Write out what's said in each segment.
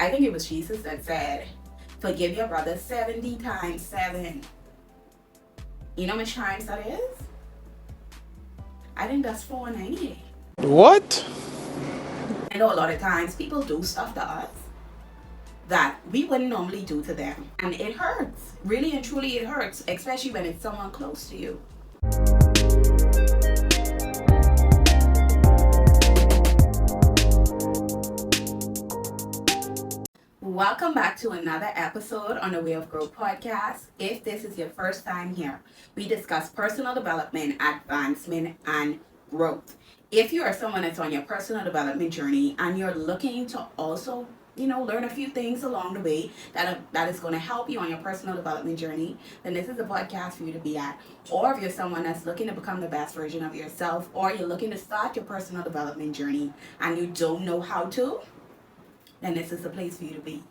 I think it was Jesus that said, forgive your brother 70 times 7. You know how much times that is? I think that's 498. What? I know a lot of times people do stuff to us that we wouldn't normally do to them. And it hurts. Really and truly it hurts, especially when it's someone close to you. Welcome back to another episode on the Way of Growth podcast. If this is your first time here, we discuss personal development, advancement, and growth. If you are someone that's on your personal development journey and you're looking to also, learn a few things along the way that is going to help you on your personal development journey, then this is a podcast for you to be at. Or if you're someone that's looking to become the best version of yourself, or you're looking to start your personal development journey and you don't know how to, then this is the place for you to be.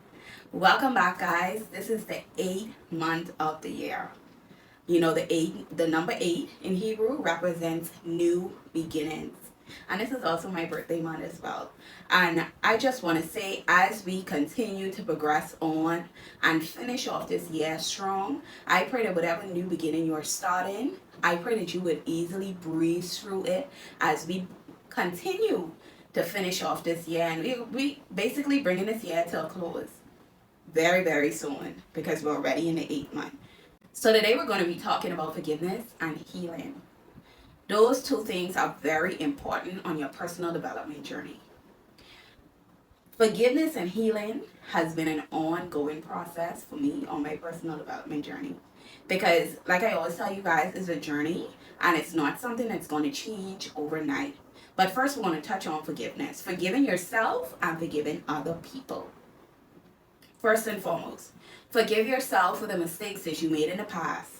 Welcome back, guys. This is the 8th month of the year. The number 8 in Hebrew represents new beginnings. And this is also my birthday month as well. And I just want to say, as we continue to progress on and finish off this year strong, I pray that whatever new beginning you're starting, I pray that you would easily breeze through it as we continue to finish off this year. And we basically bringing this year to a close very, very soon because we're already in the 8th month. So today we're going to be talking about forgiveness and healing. Those two things are very important on your personal development journey. Forgiveness and healing has been an ongoing process for me on my personal development journey. Because like I always tell you guys, it's a journey and it's not something that's going to change overnight. But first we want to touch on forgiveness. Forgiving yourself and forgiving other people. First and foremost, forgive yourself for the mistakes that you made in the past,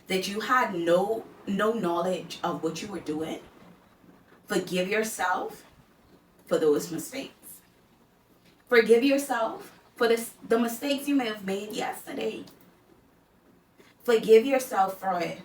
that you had no knowledge of what you were doing. Forgive yourself for those mistakes. Forgive yourself for the mistakes you may have made yesterday. Forgive yourself for it.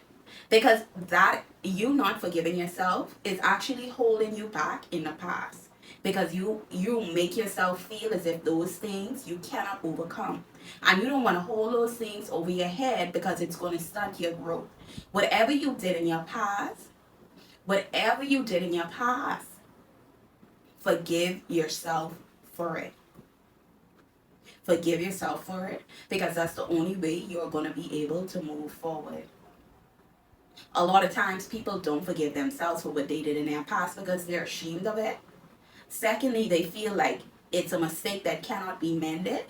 Because that you not forgiving yourself is actually holding you back in the past. Because you make yourself feel as if those things you cannot overcome. And you don't want to hold those things over your head because it's going to stunt your growth. Whatever you did in your past, forgive yourself for it. Forgive yourself for it because that's the only way you're going to be able to move forward. A lot of times people don't forgive themselves for what they did in their past because they're ashamed of it. Secondly, they feel like it's a mistake that cannot be mended.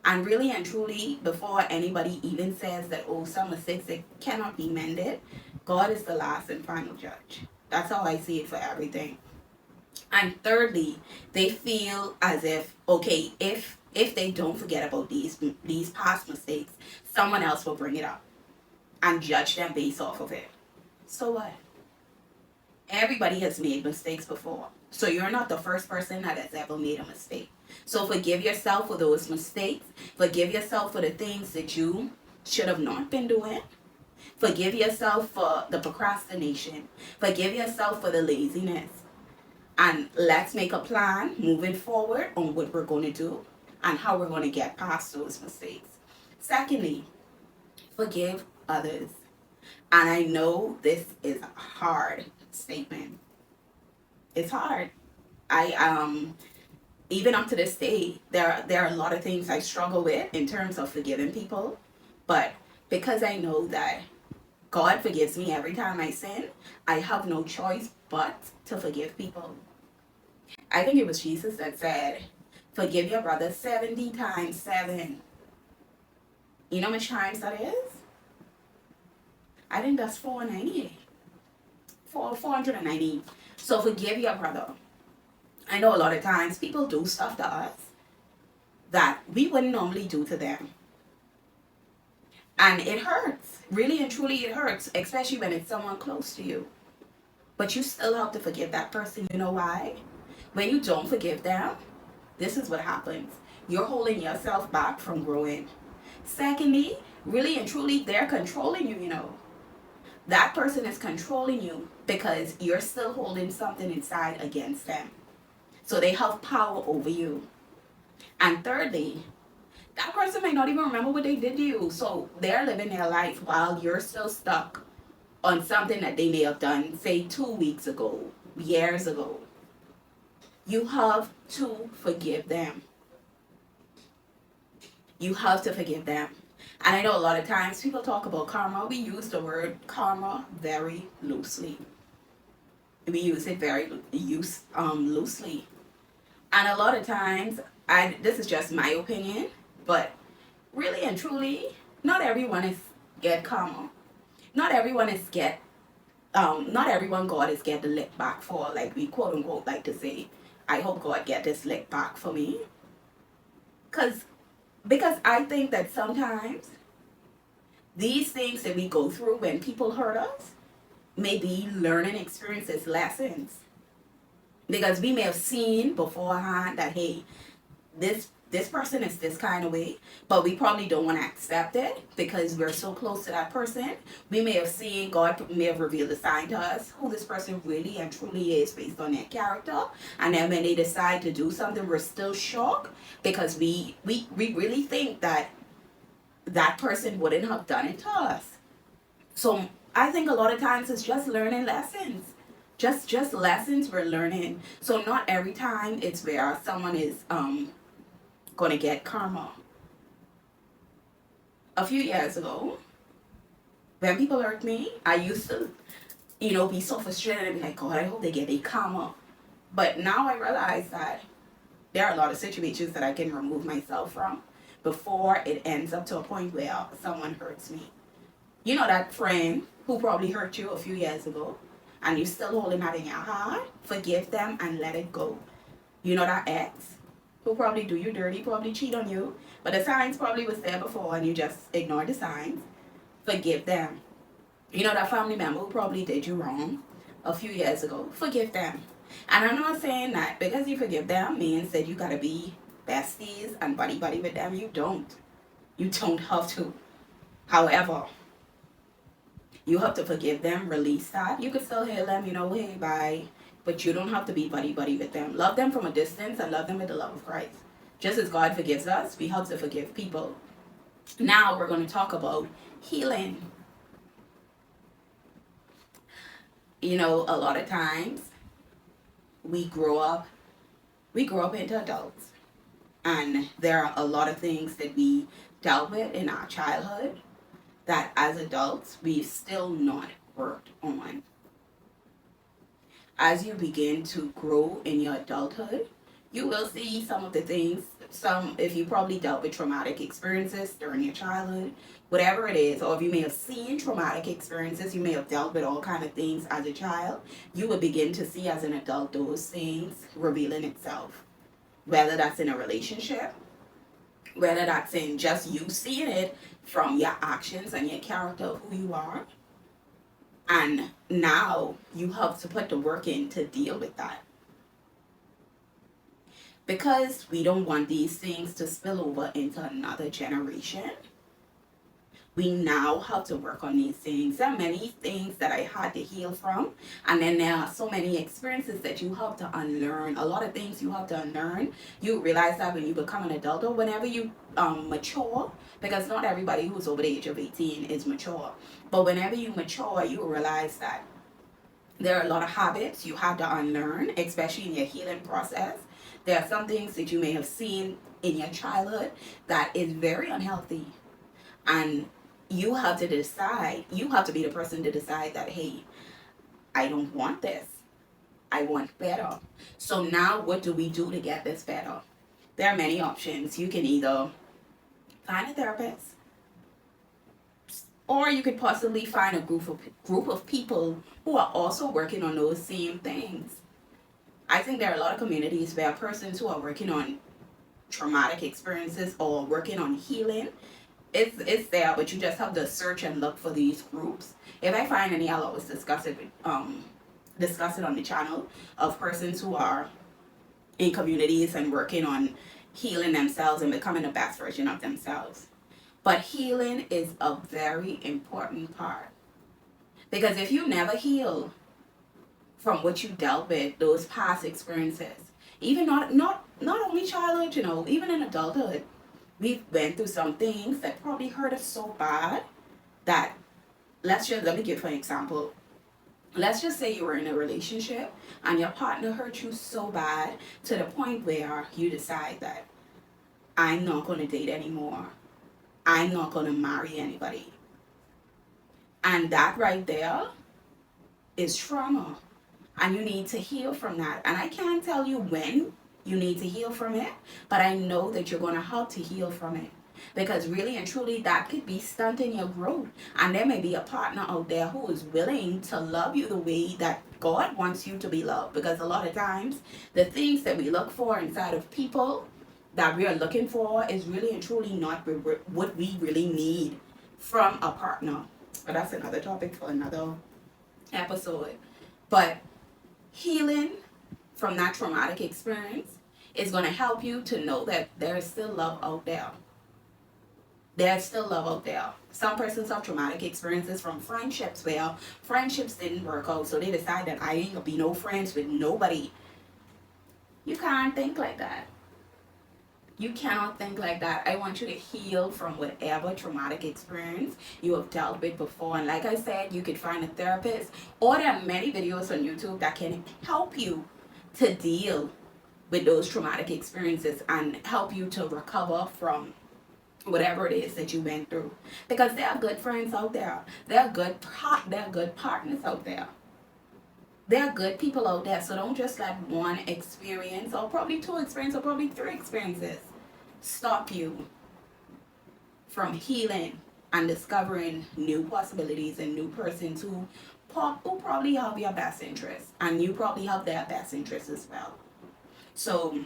And really and truly, before anybody even says that, some mistakes that cannot be mended, God is the last and final judge. That's how I see it for everything. And thirdly, they feel as if, okay, if they don't forget about these past mistakes, someone else will bring it up and judge them based off of it. So what? Everybody has made mistakes before. So you're not the first person that has ever made a mistake. So forgive yourself for those mistakes. Forgive yourself for the things that you should have not been doing. Forgive yourself for the procrastination. Forgive yourself for the laziness. And let's make a plan moving forward on what we're going to do and how we're going to get past those mistakes. Secondly, forgive others. And I know this is a hard statement. It's hard. Even up to this day, there are a lot of things I struggle with in terms of forgiving people. But because I know that God forgives me every time I sin, I have no choice but to forgive people. I think it was Jesus that said, forgive your brother 70 times 7. You know how much times that is? I think that's 498. 490. So forgive your brother. I know a lot of times people do stuff to us that we wouldn't normally do to them. And it hurts. Really and truly it hurts, especially when it's someone close to you. But you still have to forgive that person. You know why? When you don't forgive them, this is what happens. You're holding yourself back from growing. Secondly, really and truly, they're controlling you, That person is controlling you because you're still holding something inside against them. So they have power over you. And thirdly, that person may not even remember what they did to you. So they're living their life while you're still stuck on something that they may have done, say 2 weeks ago, years ago. You have to forgive them. You have to forgive them. And I know a lot of times people talk about karma. We use the word karma very loosely. We use it very loosely. And a lot of times, this is just my opinion, but really and truly, not everyone is get karma. Not everyone is get not everyone God is get the lick back for, like we quote unquote like to say. I hope God get this lick back for me. Because I think that sometimes these things that we go through when people hurt us may be learning experiences, lessons. Because we may have seen beforehand that, hey, this person is this kind of way, but we probably don't want to accept it because we're so close to that person. We may have seen, God may have revealed a sign to us who this person really and truly is based on their character. And then when they decide to do something, we're still shocked because we really think that that person wouldn't have done it to us. So I think a lot of times it's just learning lessons. Just lessons we're learning. So not every time it's where someone is gonna get karma. A few years ago, when people hurt me, I used to, be so frustrated and be like, God, I hope they get a karma. But now I realize that there are a lot of situations that I can remove myself from before it ends up to a point where someone hurts me. You know that friend who probably hurt you a few years ago and you're still holding that in your heart? Forgive them and let it go. You know that ex who probably do you dirty, probably cheat on you, but the signs probably was there before and you just ignored the signs. Forgive them. You know that family member who probably did you wrong a few years ago? Forgive them. And I'm not saying that because you forgive them means that you gotta be besties and buddy with them. You don't. You don't have to. However, you have to forgive them, release that. You can still hear them, hey, bye. But you don't have to be buddy with them. Love them from a distance and love them with the love of Christ. Just as God forgives us, we have to forgive people. Now we're going to talk about healing. A lot of times we grow up into adults. And there are a lot of things that we dealt with in our childhood that as adults we've still not worked on. As you begin to grow in your adulthood, you will see some of the things, if you probably dealt with traumatic experiences during your childhood, whatever it is, or if you may have seen traumatic experiences, you may have dealt with all kind of things as a child, you will begin to see as an adult those things revealing itself. Whether that's in a relationship, whether that's in just you seeing it from your actions and your character of who you are. And now you have to put the work in to deal with that. Because we don't want these things to spill over into another generation, we now have to work on these things. There are many things that I had to heal from, and then there are so many experiences that you have to unlearn. A lot of things you have to unlearn. You realize that when you become an adult or whenever you mature, because not everybody who's over the age of 18 is mature. But whenever you mature, you realize that there are a lot of habits you have to unlearn, especially in your healing process. There are some things that you may have seen in your childhood that is very unhealthy. And you have to decide, you have to be the person to decide that, hey, I don't want this. I want better. So now what do we do to get this better? There are many options. You can either find a therapist, or you could possibly find a group of people who are also working on those same things. I think there are a lot of communities where persons who are working on traumatic experiences or working on healing, it's there, but you just have to search and look for these groups. If I find any, I'll always discuss it on the channel of persons who are in communities and working on healing themselves and becoming the best version of themselves. But healing is a very important part. Because if you never heal from what you dealt with, those past experiences, even not not only childhood, even in adulthood, we've been through some things that probably hurt us so bad that, let me give an example. Let's just say you were in a relationship and your partner hurt you so bad to the point where you decide that I'm not going to date anymore. I'm not going to marry anybody. And that right there is trauma. And you need to heal from that. And I can't tell you when you need to heal from it, but I know that you're going to help to heal from it. Because really and truly, that could be stunting your growth. And there may be a partner out there who is willing to love you the way that God wants you to be loved. Because a lot of times, the things that we look for inside of people that we are looking for is really and truly not what we really need from a partner. But that's another topic for another episode. But healing from that traumatic experience is going to help you to know that there is still love out there. There's still love out there. Some persons have traumatic experiences from friendships where friendships didn't work out, so they decide that I ain't gonna be no friends with nobody. You can't think like that. You cannot think like that. I want you to heal from whatever traumatic experience you have dealt with before. And like I said, you could find a therapist, or there are many videos on YouTube that can help you to deal with those traumatic experiences and help you to recover from whatever it is that you went through. Because there are good friends out there. There are good partners out there. There are good people out there. So don't just let one experience, or probably two experiences, or probably three experiences, stop you from healing and discovering new possibilities and new persons who probably have your best interests, and you probably have their best interests as well. So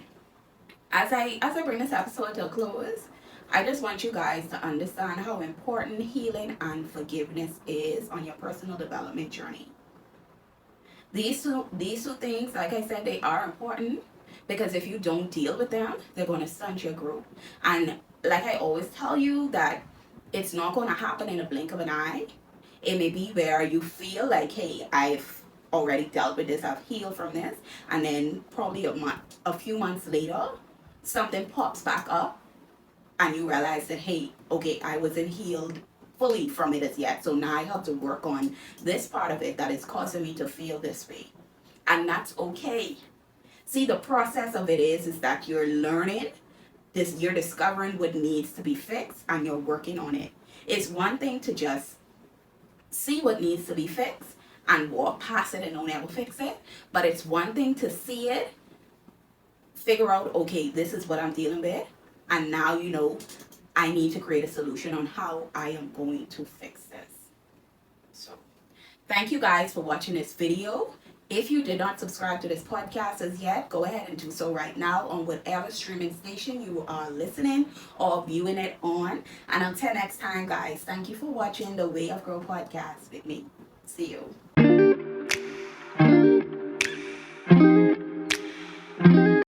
as I bring this episode to a close, I just want you guys to understand how important healing and forgiveness is on your personal development journey. These two things, like I said, they are important, because if you don't deal with them, they're going to stunt your growth. And like I always tell you, that it's not going to happen in a blink of an eye. It may be where you feel like, hey, I've already dealt with this, I've healed from this, and then probably a few months later, something pops back up, and you realize that, hey, okay, I wasn't healed fully from it as yet, so now I have to work on this part of it that is causing me to feel this way. And that's okay. See, the process of it is that you're learning this, you're discovering what needs to be fixed, and you're working on it. It's one thing to just see what needs to be fixed and walk past it and don't ever fix it, but it's one thing to see it, figure out, okay, this is what I'm dealing with, and now I need to create a solution on how I am going to fix this. So thank you guys for watching this video. If you did not subscribe to this podcast as yet, go ahead and do so right now on whatever streaming station you are listening or viewing it on. And until next time, guys, thank you for watching the Way of Grow podcast with me. See you.